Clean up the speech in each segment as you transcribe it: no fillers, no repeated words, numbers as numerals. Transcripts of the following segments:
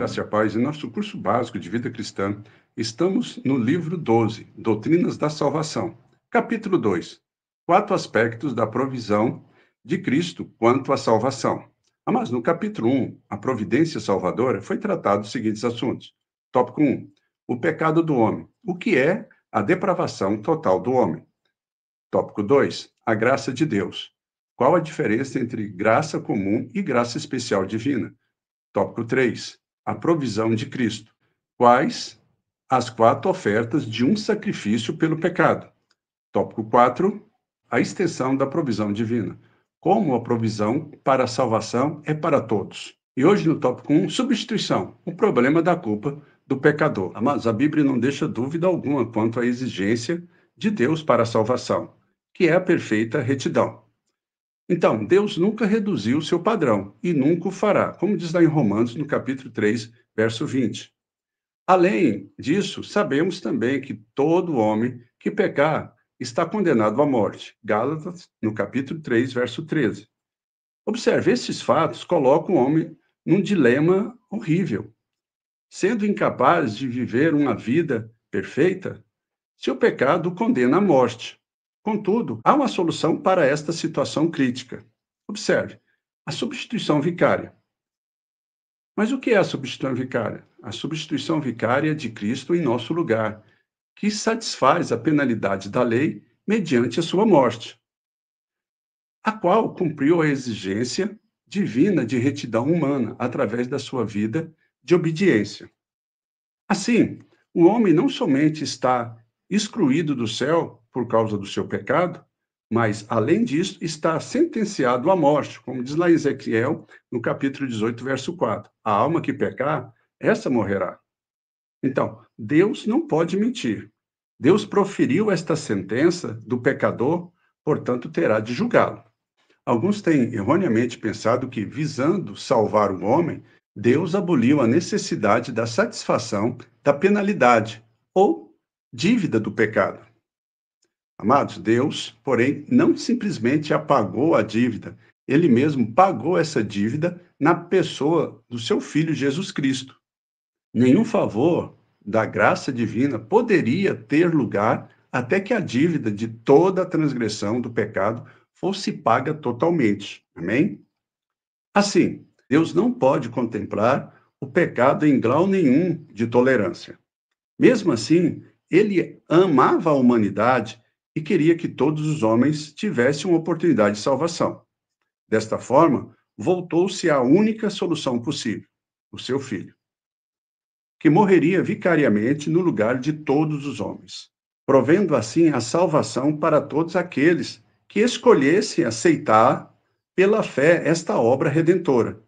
graça e a paz. Em nosso curso básico de vida cristã, estamos no livro 12, Doutrinas da Salvação. Capítulo 2, 4 aspectos da provisão de Cristo quanto à salvação. Mas no capítulo 1, a providência salvadora, foi tratado os seguintes assuntos. Tópico 1, o pecado do homem. O que é a depravação total do homem? Tópico 2, a graça de Deus. Qual a diferença entre graça comum e graça especial divina? Tópico 3. A provisão de Cristo. Quais as 4 ofertas de um sacrifício pelo pecado? Tópico 4. A extensão da provisão divina. Como a provisão para a salvação é para todos. E hoje no tópico 1, substituição. O problema da culpa do pecador. Mas a Bíblia não deixa dúvida alguma quanto à exigência de Deus para a salvação, que é a perfeita retidão. Então, Deus nunca reduziu o seu padrão e nunca o fará, como diz lá em Romanos, no capítulo 3, verso 20. Além disso, sabemos também que todo homem que pecar está condenado à morte. Gálatas, no capítulo 3, verso 13. Observe, esses fatos colocam o homem num dilema horrível. Sendo incapaz de viver uma vida perfeita, seu pecado o condena à morte. Contudo, há uma solução para esta situação crítica. Observe, a substituição vicária. Mas o que é a substituição vicária? A substituição vicária de Cristo em nosso lugar, que satisfaz a penalidade da lei mediante a sua morte, a qual cumpriu a exigência divina de retidão humana através da sua vida de obediência. Assim, o homem não somente está excluído do céu por causa do seu pecado, mas, além disso, está sentenciado à morte, como diz lá Ezequiel, no capítulo 18, verso 4. A alma que pecar, essa morrerá. Então, Deus não pode mentir. Deus proferiu esta sentença do pecador, portanto, terá de julgá-lo. Alguns têm erroneamente pensado que, visando salvar o homem, Deus aboliu a necessidade da satisfação da penalidade ou dívida do pecado. Amados, Deus, porém, não simplesmente apagou a dívida, ele mesmo pagou essa dívida na pessoa do seu Filho Jesus Cristo. Nenhum favor da graça divina poderia ter lugar até que a dívida de toda a transgressão do pecado fosse paga totalmente. Amém? Assim, Deus não pode contemplar o pecado em grau nenhum de tolerância. Mesmo assim, ele amava a humanidade e queria que todos os homens tivessem uma oportunidade de salvação. Desta forma, voltou-se à única solução possível, o seu filho, que morreria vicariamente no lugar de todos os homens, provendo assim a salvação para todos aqueles que escolhessem aceitar pela fé esta obra redentora.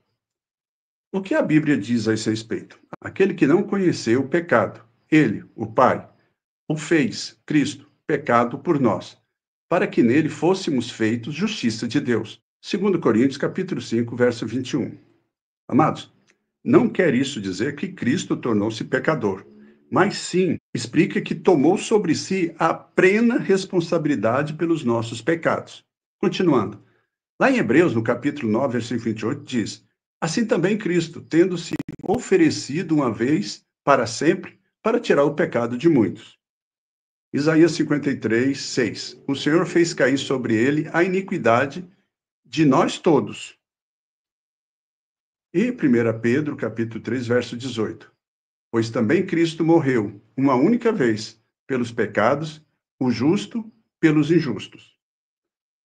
O que a Bíblia diz a esse respeito? Aquele que não conheceu o pecado, ele, o Pai, o fez, Cristo, pecado por nós, para que nele fôssemos feitos justiça de Deus. 2 Coríntios, capítulo 5, verso 21. Amados, não quer isso dizer que Cristo tornou-se pecador, mas sim explica que tomou sobre si a plena responsabilidade pelos nossos pecados. Continuando, lá em Hebreus, no capítulo 9, versículo 28, diz: assim também Cristo, tendo se oferecido uma vez para sempre, para tirar o pecado de muitos. Isaías 53, 6. O Senhor fez cair sobre ele a iniquidade de nós todos. E 1 Pedro, capítulo 3, verso 18. Pois também Cristo morreu uma única vez pelos pecados, o justo pelos injustos.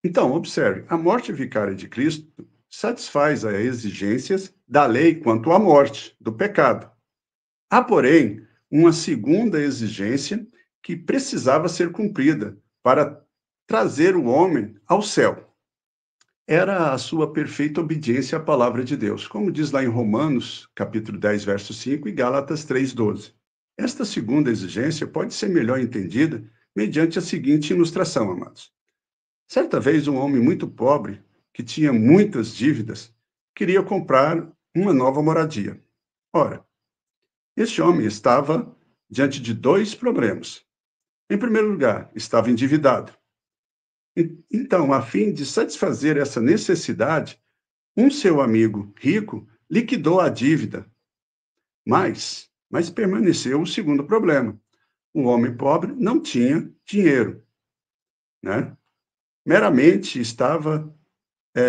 Então, observe, a morte vicária de Cristo satisfaz as exigências da lei quanto à morte, do pecado. Há, porém, uma segunda exigência que precisava ser cumprida para trazer o homem ao céu. Era a sua perfeita obediência à palavra de Deus, como diz lá em Romanos, capítulo 10, verso 5 e Gálatas 3:12. Esta segunda exigência pode ser melhor entendida mediante a seguinte ilustração, amados. Certa vez, um homem muito pobre, que tinha muitas dívidas, queria comprar uma nova moradia. Ora, este homem estava diante de 2 problemas. Em primeiro lugar, estava endividado. Então, a fim de satisfazer essa necessidade, um seu amigo rico liquidou a dívida Mas permaneceu o segundo problema. O homem pobre não tinha dinheiro, né? Meramente estava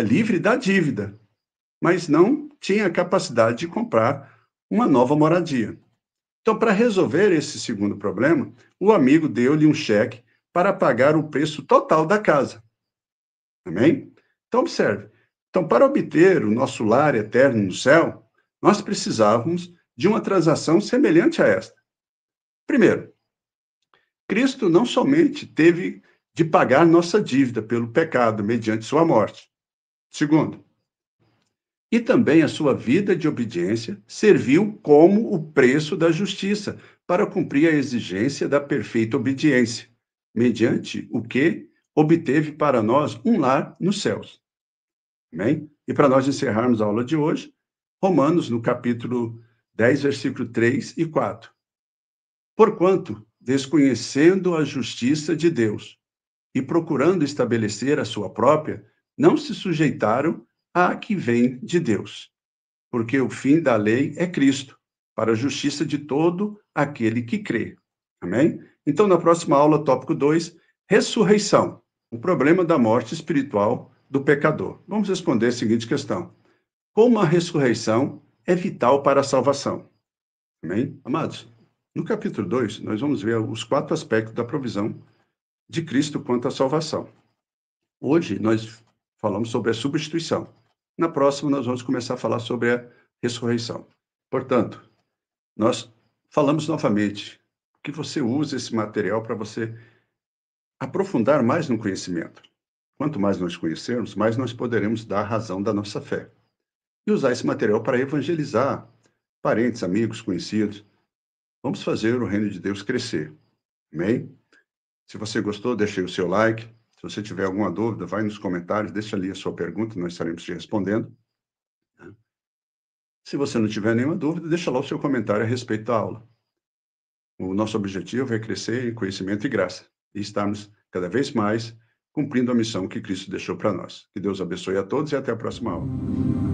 livre da dívida, mas não tinha capacidade de comprar uma nova moradia. Então, para resolver esse segundo problema, o amigo deu-lhe um cheque para pagar o preço total da casa. Amém? Então, observe. Então, para obter o nosso lar eterno no céu, nós precisávamos de uma transação semelhante a esta. Primeiro, Cristo não somente teve de pagar nossa dívida pelo pecado mediante sua morte. Segundo, e também a sua vida de obediência serviu como o preço da justiça para cumprir a exigência da perfeita obediência, mediante o que obteve para nós um lar nos céus. Amém? E para nós encerrarmos a aula de hoje, Romanos, no capítulo 10, versículo 3 e 4. Porquanto, desconhecendo a justiça de Deus e procurando estabelecer a sua própria, não se sujeitaram à que vem de Deus. Porque o fim da lei é Cristo, para a justiça de todo aquele que crê. Amém? Então, na próxima aula, tópico 2, ressurreição, o problema da morte espiritual do pecador. Vamos responder a seguinte questão: como a ressurreição é vital para a salvação? Amém? Amados, no capítulo 2, nós vamos ver os 4 aspectos da provisão de Cristo quanto à salvação. Hoje, nós falamos sobre a substituição. Na próxima, nós vamos começar a falar sobre a ressurreição. Portanto, nós falamos novamente que você use esse material para você aprofundar mais no conhecimento. Quanto mais nós conhecermos, mais nós poderemos dar a razão da nossa fé. E usar esse material para evangelizar parentes, amigos, conhecidos. Vamos fazer o reino de Deus crescer. Amém? Se você gostou, deixe aí o seu like. Se você tiver alguma dúvida, vai nos comentários, deixa ali a sua pergunta, nós estaremos te respondendo. Se você não tiver nenhuma dúvida, deixa lá o seu comentário a respeito da aula. O nosso objetivo é crescer em conhecimento e graça e estarmos cada vez mais cumprindo a missão que Cristo deixou para nós. Que Deus abençoe a todos e até a próxima aula.